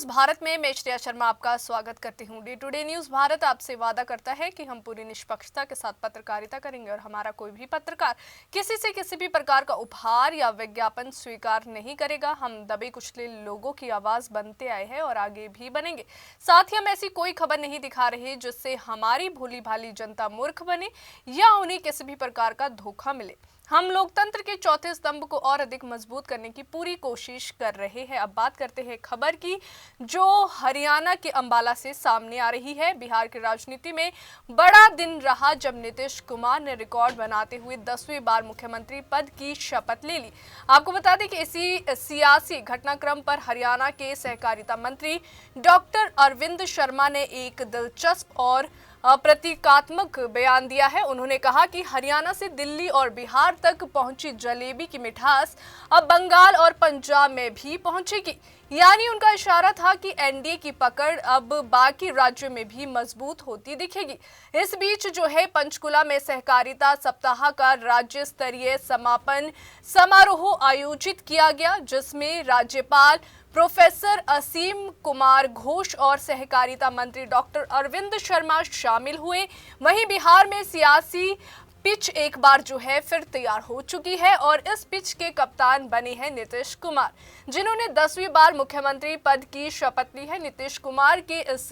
News Bharat में मैं श्रेया शर्मा आपका स्वागत करती हूं। डे टुडे न्यूज भारत आपसे वादा करता है कि हम पूरी निष्पक्षता के साथ पत्रकारिता करेंगे और हमारा कोई भी पत्रकार किसी से किसी भी प्रकार का उपहार या विज्ञापन स्वीकार नहीं करेगा। हम दबे कुचले लोगों की आवाज बनते आए हैं और आगे भी बनेंगे। साथ ही हम ऐसी कोई खबर नहीं दिखा रहे जिससे हमारी भोली भाली जनता मूर्ख बने या उन्हें किसी भी प्रकार का धोखा मिले। हम लोकतंत्र के चौथे स्तंभ को और अधिक मजबूत करने की पूरी कोशिश कर रहे हैं। अब बात करते हैं खबर की जो हरियाणा के अंबाला से सामने आ रही है। बिहार की राजनीति में बड़ा दिन रहा जब नीतीश कुमार ने रिकॉर्ड बनाते हुए 10वीं बार मुख्यमंत्री पद की शपथ ले ली। आपको बता दें कि इसी सियासी घटनाक्रम पर हरियाणा के सहकारिता मंत्री डॉक्टर अरविंद शर्मा ने एक दिलचस्प और प्रतीकात्मक बयान दिया है। उन्होंने कहा कि हरियाणा से दिल्ली और बिहार तक पहुंची जलेबी की मिठास अब बंगाल और पंजाब में भी पहुंचेगी। यानी उनका इशारा था कि एनडीए की पकड़ अब बाकी राज्यों में भी मजबूत होती दिखेगी। इस बीच जो है पंचकुला में सहकारिता सप्ताह का राज्य स्तरीय समापन समारोह आयोजित किया गया, जिसमें राज्यपाल प्रोफेसर असीम कुमार घोष और सहकारिता मंत्री डॉक्टर अरविंद शर्मा शामिल हुए। वहीं बिहार में सियासी पिच एक बार जो है फिर तैयार हो चुकी है और इस पिच के कप्तान बने हैं नीतीश कुमार, जिन्होंने 10वीं बार मुख्यमंत्री पद की शपथ ली है। नीतीश कुमार के इस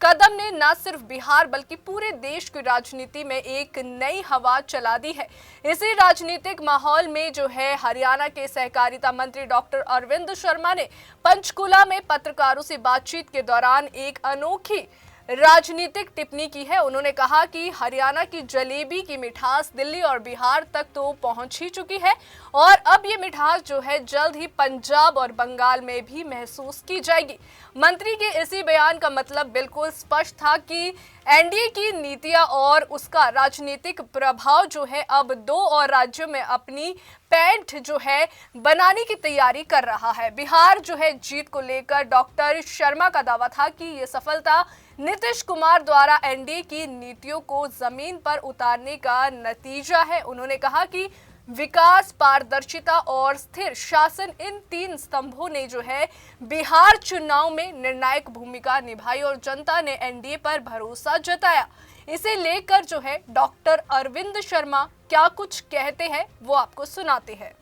कदम ने न सिर्फ बिहार बल्कि पूरे देश की राजनीति में एक नई हवा चला दी है। इसी राजनीतिक माहौल में जो है हरियाणा के सहकारिता मंत्री डॉक्टर अरविंद शर्मा ने पंचकुला में पत्रकारों से बातचीत के दौरान एक अनोखी राजनीतिक टिप्पणी की है। उन्होंने कहा कि हरियाणा की जलेबी की मिठास दिल्ली और बिहार तक तो पहुंच ही चुकी है और अब ये मिठास जो है जल्द ही पंजाब और बंगाल में भी महसूस की जाएगी। मंत्री के इसी बयान का मतलब बिल्कुल स्पष्ट था कि एनडीए की नीतियां और उसका राजनीतिक प्रभाव जो है अब 2 और राज्यों में अपनी पैंठ जो है बनाने की तैयारी कर रहा है। बिहार जो है जीत को लेकर डॉक्टर शर्मा का दावा था कि ये सफलता नीतीश कुमार द्वारा एनडीए की नीतियों को जमीन पर उतारने का नतीजा है। उन्होंने कहा कि विकास, पारदर्शिता और स्थिर शासन, इन 3 स्तंभों ने जो है बिहार चुनाव में निर्णायक भूमिका निभाई और जनता ने एनडीए पर भरोसा जताया। इसे लेकर जो है डॉक्टर अरविंद शर्मा क्या कुछ कहते हैं वो आपको सुनाते हैं।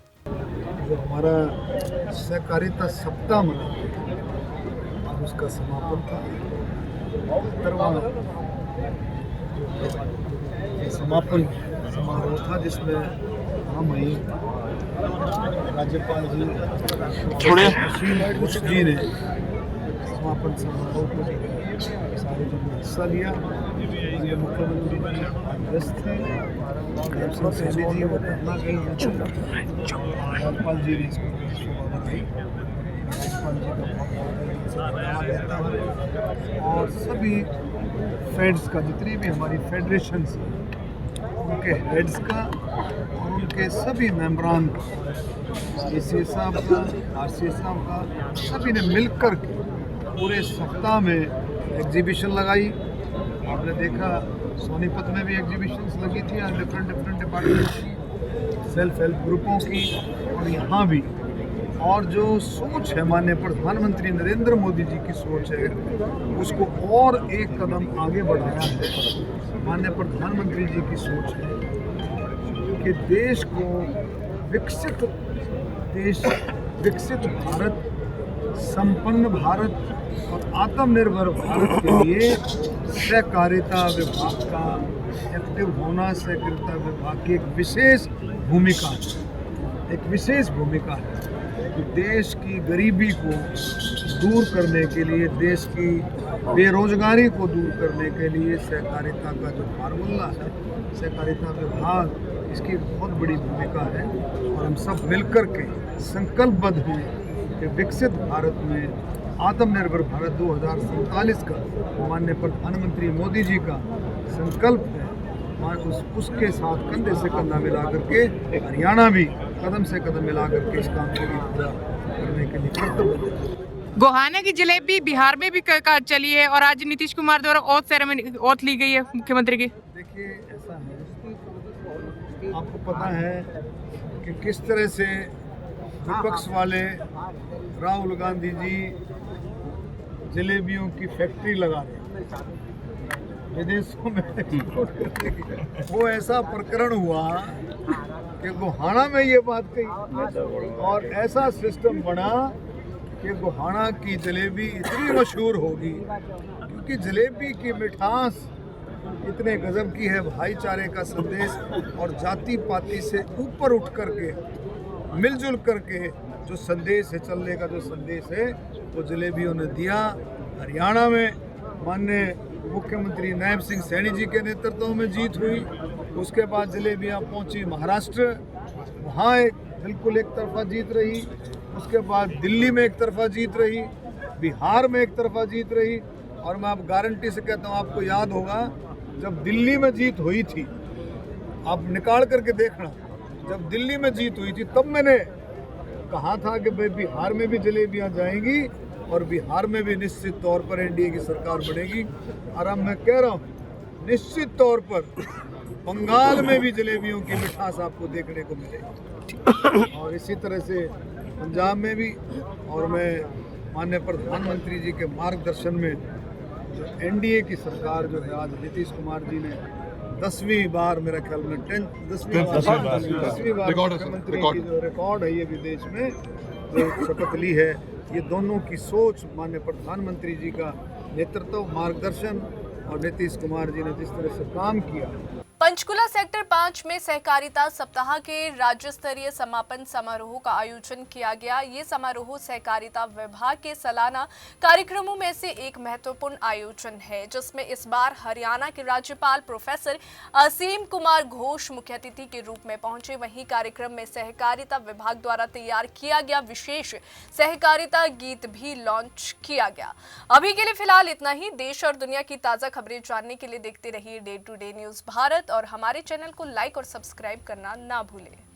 जो हमारा सहकारिता सप्ताह मना और उसका समापन था, 70वां समापन समारोह था, जिसमें हम राज्यपाल जी घोष जी ने समापन समारोह को सारे जन ने हिस्सा लिया। मुख्यमंत्री जी व्यस्त थे, सैनी जी वो पटना गई, राज्यपाल जी ने इसको शोभा दी। राज्यपाल जी का बहुत देता है और सभी फेड्स का, जितनी भी हमारी फेडरेशंस उनके हेड्स का और उनके सभी मेंबरान का, एसीए साहब का, आरसीए साहब का, सभी ने मिलकर के पूरे सप्ताह में एग्जीबिशन लगाई। आपने देखा सोनीपत में भी एग्जीबिशंस लगी थी डिफरेंट डिपार्टमेंट की, सेल्फ हेल्प ग्रुपों की, और यहाँ भी। और जो सोच है माननीय प्रधानमंत्री नरेंद्र मोदी जी की सोच है, उसको और एक कदम आगे बढ़ाया है। माननीय प्रधानमंत्री जी की सोच है कि देश को विकसित देश, विकसित भारत, संपन्न भारत और आत्मनिर्भर भारत के लिए सहकारिता विभाग का एक्टिव होना, सहकारिता विभाग की एक विशेष भूमिका है। कि देश की गरीबी को दूर करने के लिए, देश की बेरोजगारी को दूर करने के लिए सहकारिता का जो फार्मूला है, सहकारिता विभाग, इसकी बहुत बड़ी भूमिका है। और हम सब मिलकर के संकल्पबद्ध हैं कि विकसित भारत में आत्मनिर्भर भारत 2047 का माननीय प्रधानमंत्री मोदी जी का संकल्प है, उसके साथ कंधे से कंधा मिला करके हरियाणा भी कदम से कदम मिला करके इस काम को पूरा करने के लिए कर्तव्य। गोहाना की जलेबी बिहार में भी चली है और आज नीतीश कुमार द्वारा ओथ ली गई है मुख्यमंत्री की। देखिए, ऐसा है, आपको पता है कि किस तरह से विपक्ष वाले राहुल गांधी जी जलेबियों की फैक्ट्री लगा रहे हैं विदेशों में export करने की। वो ऐसा प्रकरण हुआ कि गोहाना में ये बात कही और ऐसा सिस्टम बना कि गोहाना की जलेबी इतनी मशहूर होगी क्योंकि जलेबी की मिठास इतने गजब की है, भाईचारे का संदेश और जाति पाति से ऊपर उठ करके मिलजुल करके जो संदेश है, चलने का जो संदेश है, वो जलेबियों ने दिया। हरियाणा में माननीय मुख्यमंत्री नायब सिंह सैनी जी के नेतृत्व में जीत हुई। उसके बाद जलेबियां पहुंची महाराष्ट्र, वहाँ एक बिल्कुल एक तरफा जीत रही। उसके बाद दिल्ली में एक तरफा जीत रही, बिहार में एक तरफा जीत रही। और मैं आप गारंटी से कहता हूँ, आपको याद होगा जब दिल्ली में जीत हुई थी, आप निकाल करके देखना, जब दिल्ली में जीत हुई थी तब मैंने कहा था कि भाई बिहार में भी जलेबियां जाएंगी और बिहार में भी निश्चित तौर पर एनडीए की सरकार बनेगी। और अब मैं कह रहा हूँ निश्चित तौर पर बंगाल में भी जलेबियों की मिठास आपको देखने को मिलेगी और इसी तरह से पंजाब में भी। और मैं माननीय प्रधानमंत्री जी के मार्गदर्शन में जो एनडीए की सरकार जो है, आज नीतीश कुमार जी ने 10वीं बार मेरा ख्याल में 10वीं बार मुख्यमंत्री की जो रिकॉर्ड है ये विदेश में जो शपथ ली है, ये दोनों की सोच, माननीय प्रधानमंत्री जी का नेतृत्व, मार्गदर्शन और नीतीश कुमार जी ने जिस तरह से काम किया। पंचकुला सेक्टर 5 में सहकारिता सप्ताह के राज्य स्तरीय समापन समारोह का आयोजन किया गया। ये समारोह सहकारिता विभाग के सालाना कार्यक्रमों में से एक महत्वपूर्ण आयोजन है, जिसमें इस बार हरियाणा के राज्यपाल प्रोफेसर असीम कुमार घोष मुख्य अतिथि के रूप में पहुंचे। वहीं कार्यक्रम में सहकारिता विभाग द्वारा तैयार किया गया विशेष सहकारिता गीत भी लॉन्च किया गया। अभी के लिए फिलहाल इतना ही। देश और दुनिया की ताजा खबरें जानने के लिए देखते रहिए day to day news Bharat और हमारे चैनल को लाइक और सब्सक्राइब करना ना भूलें।